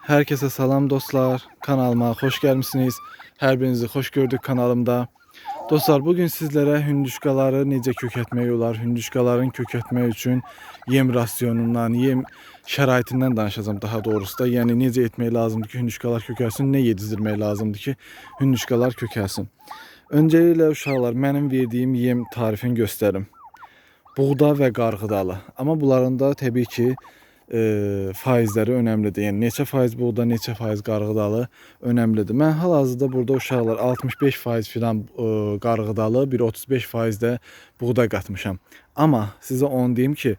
Herkese salam dostlar. Kanalıma hoş gelmişsiniz. Her birinizi hoş gördük kanalımda. Dostlar bugün sizlere hündüşkaları necə köketmək olar, hündüşkaların köketmək üçün yem rasyonundan, yem şəraitindən danışacağım daha doğrusu da. Yəni necə etmək lazımdır ki, hündüşkalar kökəlsin, nə yedizdirmək lazımdır ki, hündüşkalar kökəlsin. Öncəliklə uşaqlar, mənim verdiyim yem tarifini göstərim. Buğda və qarğıdalı. Amma bunların da təbii ki, faizləri önəmlidir. Yəni neçə faiz buğda, neçə faiz qarğıdalı önəmlidir. Mən hal-hazırda burada uşaqlar 65% filan qarğıdalı, bir 35% də buğda qatmışam. Amma sizə onu deyim ki,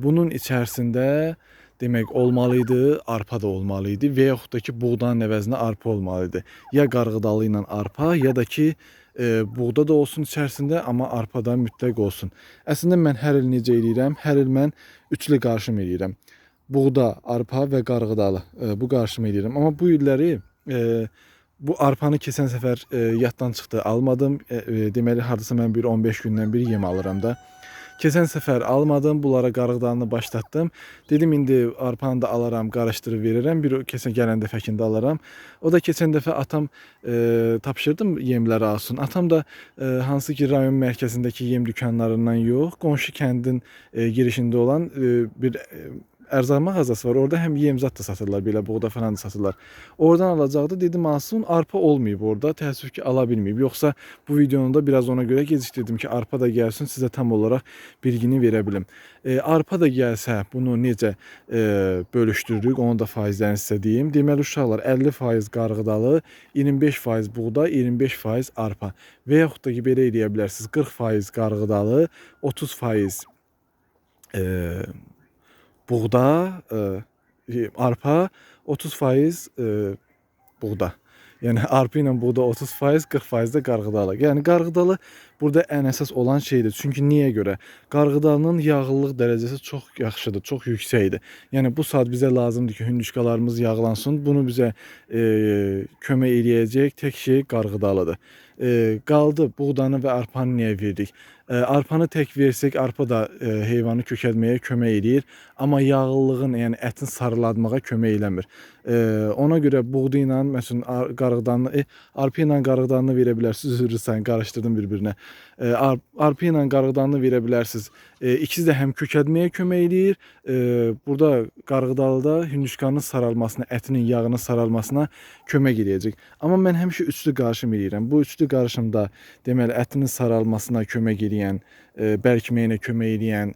bunun içərisində demək olmalıydı, arpa da olmalıydı və yaxud da ki, buğdanın əvəzinə arpa olmalıydı. Ya qarğıdalı ilə arpa, ya da ki, buğda da olsun içərisində, amma arpa da mütləq olsun. Əslində mən hər il necə eləyirəm? Hər il mən üçlü qarışım eləyirəm. Buğda, arpa və qarğıdalı bu qarışımı eləyirəm. Amma bu illəri bu arpanı keçən səfər yaddan çıxdı, almadım. Deməli hardasa mən bir 15 gündən bir yem alıram da. Keçən səfər almadım, bunlara qarğıdalını başlatdım. Dedim indi arpanı da alaram, qarışdırıb verirəm. Bir keçən gələn dəfəkində alaram. O da keçən dəfə atam tapşırdım yemləri alsın. Atam da hansı ki rayon mərkəzindəki yem dükanlarından yox, qonşu kəndin girişində olan bir ərzaq mağazası var. Orada həm yemzat da satırlar, belə buğda falan da satırlar. Oradan alacaqdı. Dedim alsın. Arpa olmayıb orada. Təəssüf ki ala bilməyib. Yoxsa bu videonu da biraz ona görə gecikdirdim ki, arpa da gəlsin, sizə tam olaraq bilgini verə bilim. Arpa da gəlsə, bunu necə bölüşdürdük, onu da faizlərini sizə deyim. Deməli uşaqlar 50% qarğıdalı, 25% buğda, 25% arpa. Və yaxud da ki belə eləyə bilərsiniz. 40% qarğıdalı, 30% buğda, arpa, 30% buğda. Yəni arpa ilə buğda 30%, 40% də qarğıdalı. Yəni qarğıdalı burada ən əsas olan şeydir. Çünki niyə görə? Qarğıdalının yağlılıq dərəcəsi çox yaxşıdır, çox yüksəkdir. Yəni bu saat bizə lazımdır ki, hündüşkalarımız yağlansın. Bunu bizə kömək eləyəcək tək şey qarğıdalıdır. Qaldı buğdanı və arpanı niyə verdik? Arpanı tək versək, arpa da heyvanı kökəlməyə kömək eləyir. Amma yağlılığın, yəni ətin sarıladmağa kömək eləmir. Ona görə buğda ilə, məsələn, qarğıdanı, arpa ilə qarğıdanı verə bilərsiniz. Üzr istəyirəm, qarışdırdım bir-birinə. Arpa ilə qarğıdanı verə bilərsiniz. İkisi də həm kökəlməyə kömək eləyir. Burada qarğıdalıda hündüşkanın saralmasına, ətinin yağının saralmasına kömək eləyəcək. Amma mən həmişə üçlü qarışım eləyirəm. Bu üçlü qarışımda deməli ətinin saralmasına kömək eləyən, bərkiməyinə kömək eləyən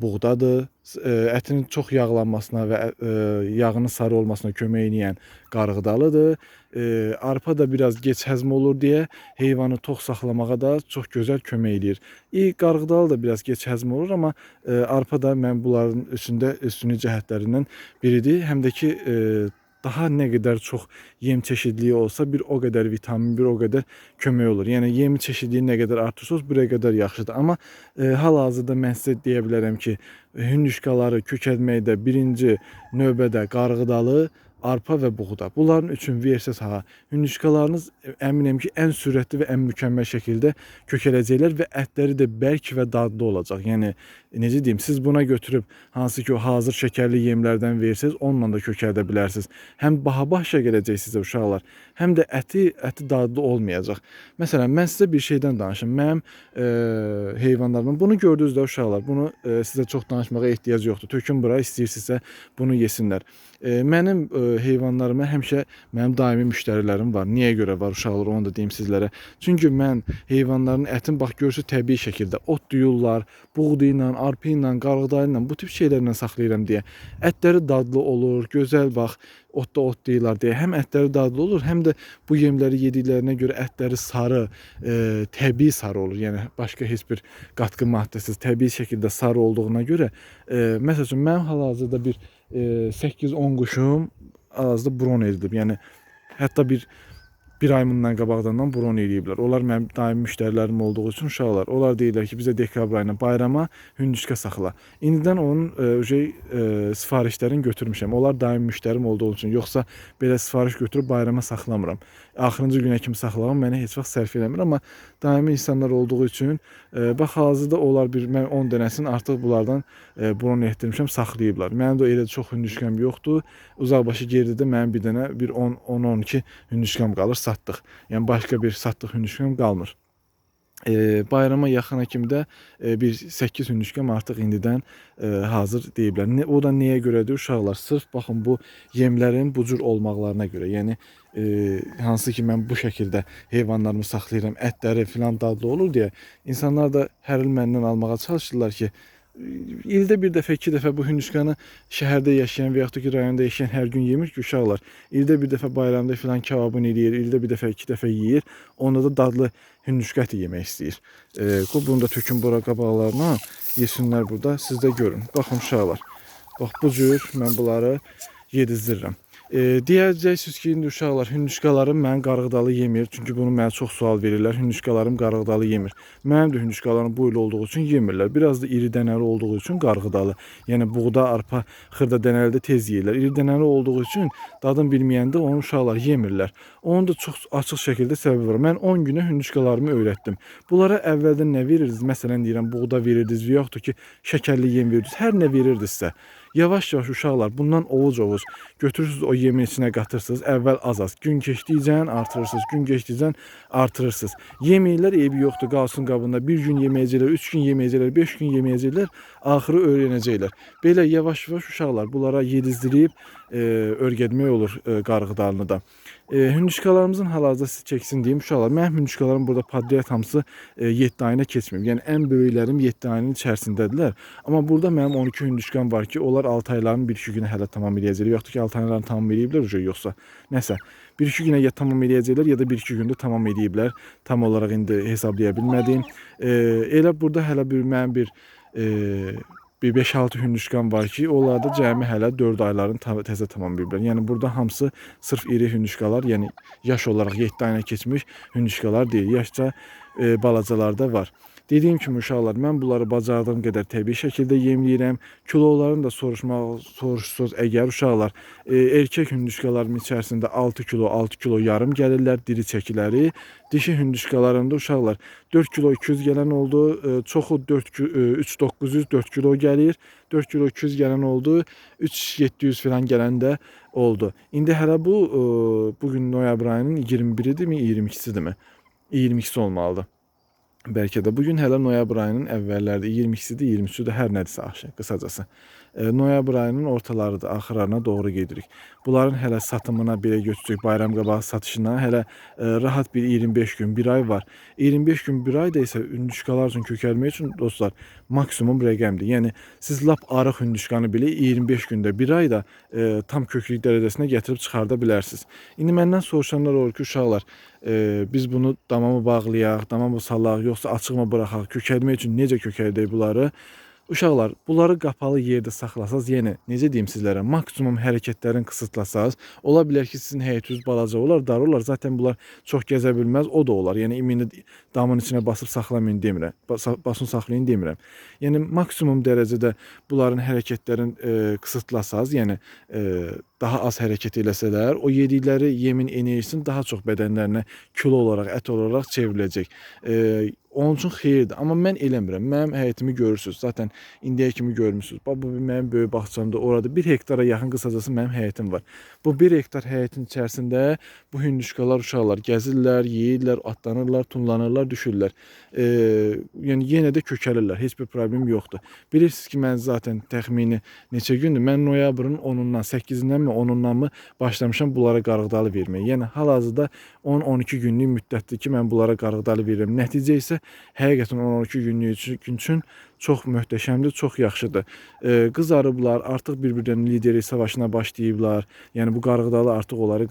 buğdadır. Ətinin çox yağlanmasına və yağının sarı olmasına kömək eləyən qarğıdalıdır. Arpa da biraz geç həzm olur deyə heyvanı tox saxlamağa da çox gözəl kömək eləyir. Qarğıdalı da biraz geç həzm olur, amma arpa da mən bunların üstündə üstünlük cəhətlərindən biridir. Həm də ki daha nə qədər çox yem çeşidliyi olsa, bir o qədər vitamin, bir o qədər kömək olur. Yəni yem çeşidliyi nə qədər artırsınız, bir o qədər yaxşıdır. Amma hal-hazırda mən sizə deyə bilərəm ki, hündüşkaları kökəltməkdə birinci növbədə qarğıdalı, arpa və buğda. Bunların üçün versiz hündüşkalarınız əminəm ki, ən sürətli və ən mükəmməl şəkildə kökələcəklər və ətləri də bərk və dadlı olacaq. Yəni necə deyim, siz buna götürüb hansı ki o hazır şəkərli yemlərdən versiz, onunla da kökəldə bilərsiniz. Həm baha başa gələcək sizə uşaqlar, həm də əti dadlı olmayacaq. Məsələn, mən sizə bir şeydən danışım. Mənim heyvanlarımın, bunu gördünüz də uşaqlar, bunu sizə çox danışmağa ehtiyac yoxdur. Tökün bura, istəyirsinizsə bunu yesinlər. Mənim heyvanlarıma həmişə mənim daimi müştərilərim var. Niyə görə var uşaqlar, onu da deyim sizlərə. Çünki mən heyvanların ətini bax görürsüz təbii şəkildə ot duyurlar, buğda ilə, arpa ilə, qarğıdalı ilə, bu tip şeylərlə saxlayıram deyə. Ətləri dadlı olur, gözəl bax, otda ot deyirlər deyə. Həm ətləri dadlı olur, həm də bu yemləri yediklərinə görə ətləri sarı, təbii sarı olur. Yəni başqa heç bir qatqı maddəsiz, təbii şəkildə sarı olduğuna görə, məsəl üçün mənim hal-hazırda bir 8-10 quşum hal-hazırda bron edilib. Yəni hətta bir bir ay bundan qabaqdan bron eləyiblər. Onlar mənim daimi müştərilərim olduğu üçün uşaqlar. Onlar deyirlər ki, bizə dekabr ayına bayrama hündüşka saxla. İndidən onun sifarişlərini götürmüşəm. Onlar daimi müştərim olduğu üçün. Yoxsa belə sifariş götürüb bayrama saxlamıram. Axırıncı günə kimi saxlamam mənə heç vaxt sərf eləmir. Amma daimi insanlar olduğu üçün bax hazırda onlar mən 10 dənəsini artıq bunlardan bron etdirmişəm, saxlayıblar. Mənim də elə çox hündüşkəm yoxdur. Uzaqbaşı geridə mənim bir dənə bir 10-12 hündüşkəm qalır, satdıq. Yəni başqa bir satdıq hündüşkəm qalmır. Bayrama yaxına kimi də bir 8 hündüşkəm artıq indidən hazır deyiblər. O da nəyə görədir uşaqlar? Sırf baxın bu yemlərin bu cür olmaqlarına görə. Yəni hansı ki mən bu şəkildə heyvanlarımı saxlayıram, ətləri filan dadlı olur deyə insanlar da hər il məndən almağa çalışırlar ki, ildə bir dəfə, iki dəfə bu hündüşkanı şəhərdə yaşayan və yaxud da ki, rayonda yaşayan hər gün yemir ki, uşaqlar. İldə bir dəfə bayramda filan kebabını eləyir, ildə bir dəfə, iki dəfə yeyir. Onda da dadlı hündüşka eti yemək istəyir. Bunu da tökün bura qabaqlarına, yesinlər burada, siz də görün. Baxın uşaqlar, bax bu cür mən bunları yedizdirirəm. Deyəcəksiniz ki, indi uşaqlar, hündüşkalarım mən qarğıdalı yemir. Çünki bunu mənə çox sual verirlər. Hündüşkalarım qarğıdalı yemir. Mənim də hündüşkalarım bu il olduğu üçün yemirlər. Biraz da iri dənəli olduğu üçün qarğıdalı. Yəni buğda, arpa, xırda dənəli də tez yeyirlər. İri dənəli olduğu üçün dadını bilməyəndə onu uşaqlar yemirlər. Onun da çox açıq şəkildə səbəbi var. Mən 10 günə hündüşkalarımı öyrətdim. Bunlara əvvəldən nə verirdiniz? Məsələn deyirəm, buğda verirdiniz və yaxud da ki, şəkərli yem verirdiniz. Hər nə verirdinizsə. Yavaş-yavaş uşaqlar bundan ovuc-ovuc götürürsünüz, o yemin içinə qatırsınız. Əvvəl az-az. Gün keçdikcə artırırsınız. Gün keçdikcə artırırsınız. Yeməklər eybi yoxdur, qalsın qabında. Bir gün yeməyəcəklər, 3 gün yeməyəcəklər, 5 gün yeməyəcəklər. Axırı öyrənəcəklər. Belə yavaş-yavaş uşaqlar bunlara yedizdirib öyrətmək olur qarğıdalını da. Hündüşkalarımızın hal-hazırda siz çəksin deyim uşaqlar. Mənim hündüşkalarım burada padriyat hamısı 7 ayına keçməyib. Yəni ən böyüklərim 7 ayının içərisindədirlər. Amma burada mənim 12 hündüşkam var ki, onlar 6 ayların 1-2 günə hələ tamam eləyəcəklər. Yoxdur ki, 6 aylarını tamam eləyiblər yoxsa nəsə. 1-2 günə ya tamam eləyəcəklər ya da 1-2 gündə tamam eləyiblər. Tam olaraq indi hesablaya bilmədim. Elə burada hələ mənim bir 5-6 hündüşkam var ki, onlar da cəmi hələ 4 ayların təzə tamam eləyiblər. Yəni burada hamısı sırf iri hündüşkalar, yəni yaş olaraq 7 ayına keçmiş hündüşkalar deyil. Yaşca balacalar da var. Dediyim kimi uşaqlar, mən bunları bacardığım qədər təbii şəkildə yemləyirəm. Kilolarını da soruşsunuz əgər uşaqlar. Erkək hündüşkalarım içərisində 6 kilo, 6 kilo yarım gəlirlər diri çəkiləri. Dişi hündüşkalarımda uşaqlar 4 kilo 200 gələn oldu. Çoxu 3900 4 kilo gəlir. 4 kilo 200 gələn oldu. 3700 falan gələn də oldu. İndi hələ bugün noyabr ayının 21-idirmi, 22-sidirmi? 22-si olmalıdır. Bəlkə də bugün hələ noyabr ayının əvvəllərdə 22-sidir, 23-üdür, hər nədirsə aşağı qısacası. Noyabr ayının ortalarıdır, axırlarına doğru gedirik. Bunların hələ satımına belə götürəcək, bayram qabağı satışına hələ rahat bir 25 gün, 1 ay var. 25 gün, 1 ayda isə hündüşkalar üçün kökəlmək üçün dostlar maksimum rəqəmdir. Yəni siz lap arıq hündüşkanı belə 25 gündə, 1 ayda tam köklük dərəcəsinə gətirib çıxarda bilərsiniz. İndi məndən soruşanlar olur ki, uşaqlar, biz bunu dama mı bağlayaq, dama mı salaq, yoxsa açıq mı buraxaq, kökəlmək üçün necə kökəldək bunları? Uşaqlar, bunları qapalı yerdə saxlasaz, yenə necə deyim sizlərə, maksimum hərəkətlərini qısıtlasaz, ola bilər ki, sizin həyətiniz balaca olar, dar olar, zaten bunlar çox gəzə bilməz, o da olar. Yəni imini damın içinə basıb saxlamayın demirəm, basın saxlayın demirəm. Yəni maksimum dərəcədə bunların hərəkətlərini qısıtlasaz, yəni daha az hərəkət eləsələr, o yedikləri yemin enerjisini daha çox bədənlərinə kilo olaraq, ət olaraq çevriləcək. Onun üçün xeyirdir. Amma mən eləmirəm. Mənim həyətimi görürsünüz. Zaten indiyə kimi görmüsünüz. Bu mənim böyük bağçamda. Orada 1 hektara yaxın qısacası mənim həyətim var. Bu 1 hektar həyətin içərisində bu hündüşkalar uşaqlar gəzirlər, yeyirlər, atlanırlar, tunlanırlar, düşürlər. Yəni yenə də kökəlirlər. Heç bir problem yoxdur. Bilirsiniz ki, mən zaten təxmini neçə gündür? Mən noyabrın 10-undan, 8-dən mi, 10-undan mı başlamışam bunlara qarğıdalı verməyə. Yəni hal-hazırda 10-12 günlük müddətdir ki, mən bunlara qarğıdalı verirəm. Nəticə isə həqiqətən 10-12 günlük üçün çox möhtəşəmdir, çox yaxşıdır. Qız arıblar artıq bir-birlərinin liderlik savaşına başlayıblar. Yəni bu qarğıdalı artıq onları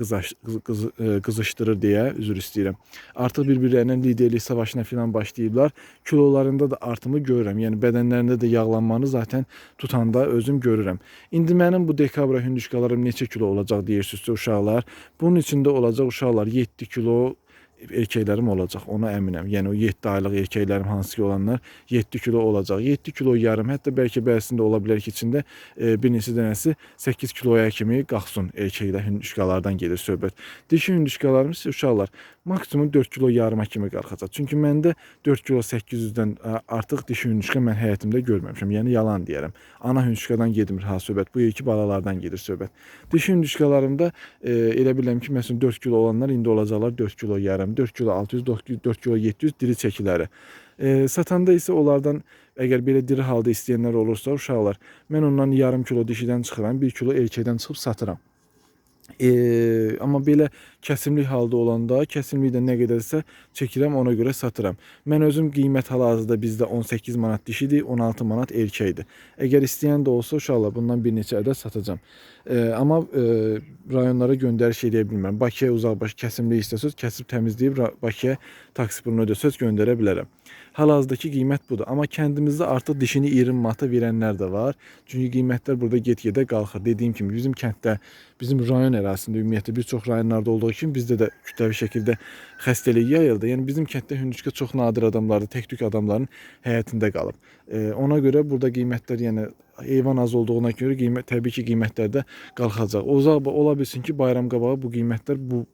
qızışdırır deyə üzr istəyirəm. Artıq bir-birlərinin liderlik savaşına filan başlayıblar. Kilolarında da artımı görürəm. Yəni bədənlərində də yağlanmanı zaten tutanda özüm görürəm. İndi mənim bu dekabra hündüşkalarım neçə kilo olacaq deyirsinizsə uşaqlar. Bunun içində olacaq uşaqlar 7 kilo erkəklərim olacaq, ona əminəm. Yəni o 7 aylıq erkəklərim hansı ki olanlar 7 kilo olacaq. 7 kilo yarım, hətta bəlkə bəzisində ola bilər ki, içində bir neçə dənəsi 8 kiloya kimi qalxsın erkəklər hündüşkalardan gedir söhbət. Dişi hündüşkalarım isə uşaqlar maksimum 4 kilo yarıma kimi qalxacaq. Çünki məndə 4 kilo 800-dən artıq dişi hündüşka mən həyatımda görməmişəm. Yəni yalan deyərəm. Ana hündüşkadan gedmir ha söhbət. Bu iki balalardan gedir söhbət. Dişi hündüşkalarımda elə bilirəm ki, məsələn 4 kilo olanlar indi olacaqlar 4 kilo yarım, 4 kilo 600, 4 kilo 700 diri çəkiləri. Satanda isə onlardan əgər belə diri halda istəyənlər olursa uşaqlar, mən ondan yarım kilo dişidən çıxıram, 1 kilo erkəkdən çıxıb satıram. Amma belə kəsimlik halda olanda, kəsimlik də nə qədərsə çəkirəm, ona görə satıram. Mən özüm qiymət hal-hazırda bizdə 18 manat dişidir, 16 manat erkəkdir. Əgər istəyən də olsa uşaqlar bundan bir neçə ədəd satacağam. Amma rayonlara göndəriş edə bilmirəm. Bakıya uzaqbaşı kəsimlik istəsəz, kəsib təmizləyib Bakıya taksi pulunu ödəsəz göndərə bilərəm. Hal-hazırdakı qiymət budur. Amma kəndimizdə artıq dişini 20 manata verənlər də var. Çünki qiymətlər burada get-gedə qalxır. Dediyim kimi bizim kənddə, bizim rayon ərazisində ümumiyyətlə bir çox rayonlarda olduğu kimi bizdə də kütləvi şəkildə xəstəlik yayıldı. Yəni bizim kənddə hündüşka çox nadir adamlarda, tək-tük adamların həyatında qalıb. Ona görə burada qiymətlər yəni heyvan az olduğuna görə təbii ki qiymətlər də qalxacaq. Ola bilsin ki bayram qabağı bu qiymətlər bu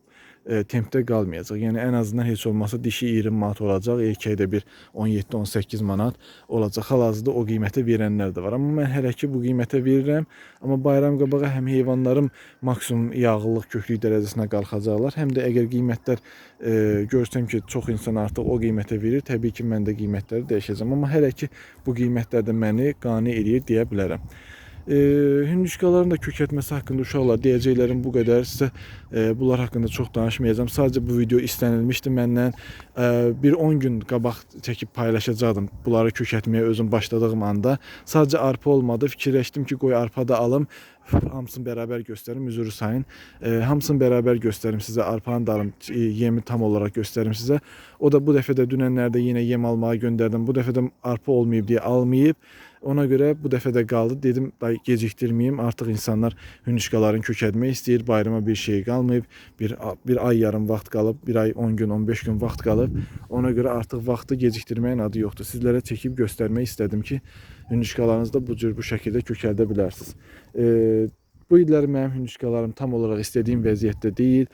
tempdə qalmayacaq. Yəni ən azından heç olmasa dişi 20 manat olacaq, erkəkdə bir 17-18 manat olacaq. Hal-hazırda o qiymətə verənlər də var. Amma mən hələ ki bu qiymətə verirəm. Amma bayram qabağı həm heyvanlarım maksimum yağlılıq, köklük dərəcəsinə qalxacaqlar, həm də əgər qiymətlər görsəm ki, çox insan artıq o qiymətə verir, təbii ki mən də qiymətləri dəyişəcəm. Amma hələ ki bu qiymətlər də məni qane eləyir deyə bilərəm. Hündüşkaların da kökəltməsi haqqında uşaqlar deyəcəklərim bu qədər. Sizə bunlar haqqında çox danışmayacağım. Sadəcə bu video istənilmişdi məndən. Bir 10 gün qabaq çəkib paylaşacaqdım bunları kökəltməyə özüm başladığım anda. Sadəcə arpa olmadı. Fikirləşdim ki, qoy arpa da alım. Hamısını bərabər göstərim, üzürü sayın. Hamısını bərabər göstərim sizə, arpanı da alım, yemi tam olaraq göstərim sizə. O da bu dəfə də dünənlərdə yenə yem almağa göndərdim. Bu dəfə də arpa olmayıb deyə almayıb. Ona görə bu dəfə də qaldı. Dedim, gecikdirməyim. Artıq insanlar hündüşkaların kökəltmək istəyir. Bayrama bir şey qalmayıb. Bir ay yarım vaxt qalıb. Bir ay 10 gün, 15 gün vaxt qalıb. Ona görə artıq vaxtı gecikdirməyin adı yoxdur. Sizlərə çəkib göstərmək istədim ki, hündüşkalarınızda bu cür bu şəkildə kökəldə bilərsiniz. Bu illəri mənim hündüşkalarım tam olaraq istədiyim vəziyyətdə deyil.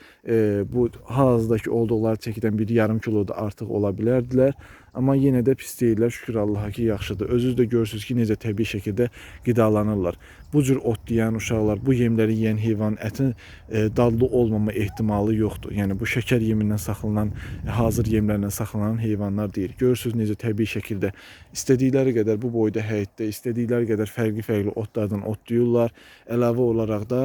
Bu hal-hazırdakı olduqları çəkidən bir yarım kilo da artıq ola bilərdilər. Amma yenə də pis deyirlər, şükür Allaha ki, yaxşıdır. Özünüz də görürsünüz ki, necə təbii şəkildə qidalanırlar. Bu cür ot yeyən uşaqlar, bu yemləri yeyən heyvanın ətin dadlı olmama ehtimalı yoxdur. Yəni bu şəkər yemindən saxlanan, hazır yemlərlə saxlanan heyvanlar deyil. Görürsünüz necə təbii şəkildə istədikləri qədər bu boyda həyətdə, istədikləri qədər fərqli-fərqli otlardan otlayırlar. Əlavə olaraq da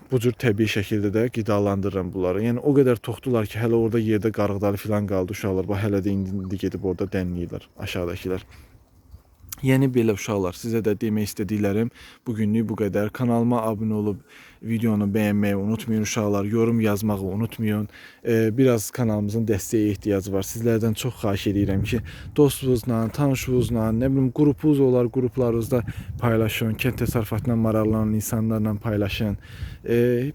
bu cür təbii şəkildə də qidalandırıram bunları. Yəni o qədər toxdular ki, hələ orada yerdə qarğıdalı filan qaldı uşaqlar. Bax hələ də indi gedib orada dənləyirlər aşağıdakılar. Yəni belə uşaqlar, sizə də demək istədiklərim bugünlük bu qədər. Kanalıma abunə olub videonu bəyənməyi unutmayın uşaqlar, yorum yazmağı unutmayın. Biraz kanalımızın dəstəyə ehtiyacı var. Sizlərdən çox xahiş edirəm ki, dostunuzla, tanışınızla, nə bilim qrupunuz olar, qruplarınızda paylaşın, kənd təsərrüfatına maraqlanan insanlarla paylaşın.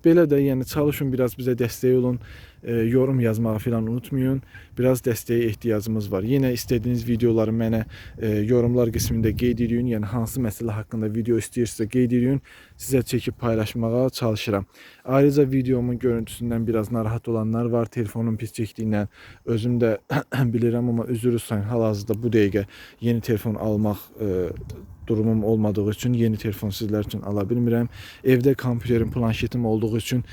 Belə də yəni çalışın, biraz bizə dəstək olun. Yorum yazmağı filan unutmayın. Biraz dəstəyə ehtiyacımız var. Yenə istədiyiniz videoları mənə yorumlar qismində qeyd edin. Yəni hansı məsələ haqqında video istəyirsinizsə qeyd edin. Sizə çəkib paylaşmağa çalışıram. Ayrıca videomun görüntüsündən biraz narahat olanlar var. Telefonun pis çəkdiyindən özüm də bilirəm, amma üzürü sayın. Hal-hazırda bu dəqiqə yeni telefon almaq durumum olmadığı üçün yeni telefon sizlər üçün ala bilmirəm. Evdə kompüterim, planşetim olduğu üçün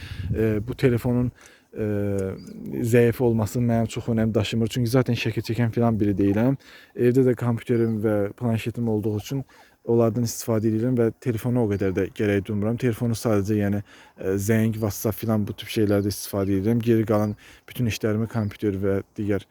bu telefonun zəif olması mənim çox önəm daşımır. Çünki zaten şəkil çəkən filan biri deyiləm. Evdə də kompüterim və planşetim olduğu üçün onlardan istifadə edirəm və telefonu o qədər də gərək durmuram. Telefonu sadəcə yəni zəng, WhatsApp filan bu tip şeylərdə istifadə edirəm. Geri qalan bütün işlərimi kompüter və digər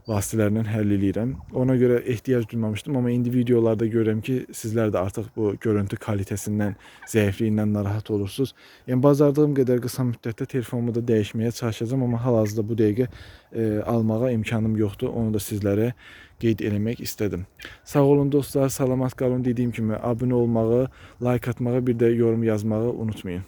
vasitələrlə həll edirəm. Ona görə ehtiyac duymamışdım, amma indi videolarda görürəm ki, sizlər də artıq bu görüntü kalitəsindən, zəifliyindən narahat olursunuz. Yəni bacardığım qədər qısa müddətdə telefonumu da dəyişməyə çalışacağam, amma hal-hazırda bu dəqiqə almağa imkanım yoxdur. Onu da sizlərə qeyd eləmək istədim. Sağ olun dostlar, salamat qalın. Dediyim kimi abunə olmağı, like atmağı, bir də yorum yazmağı unutmayın.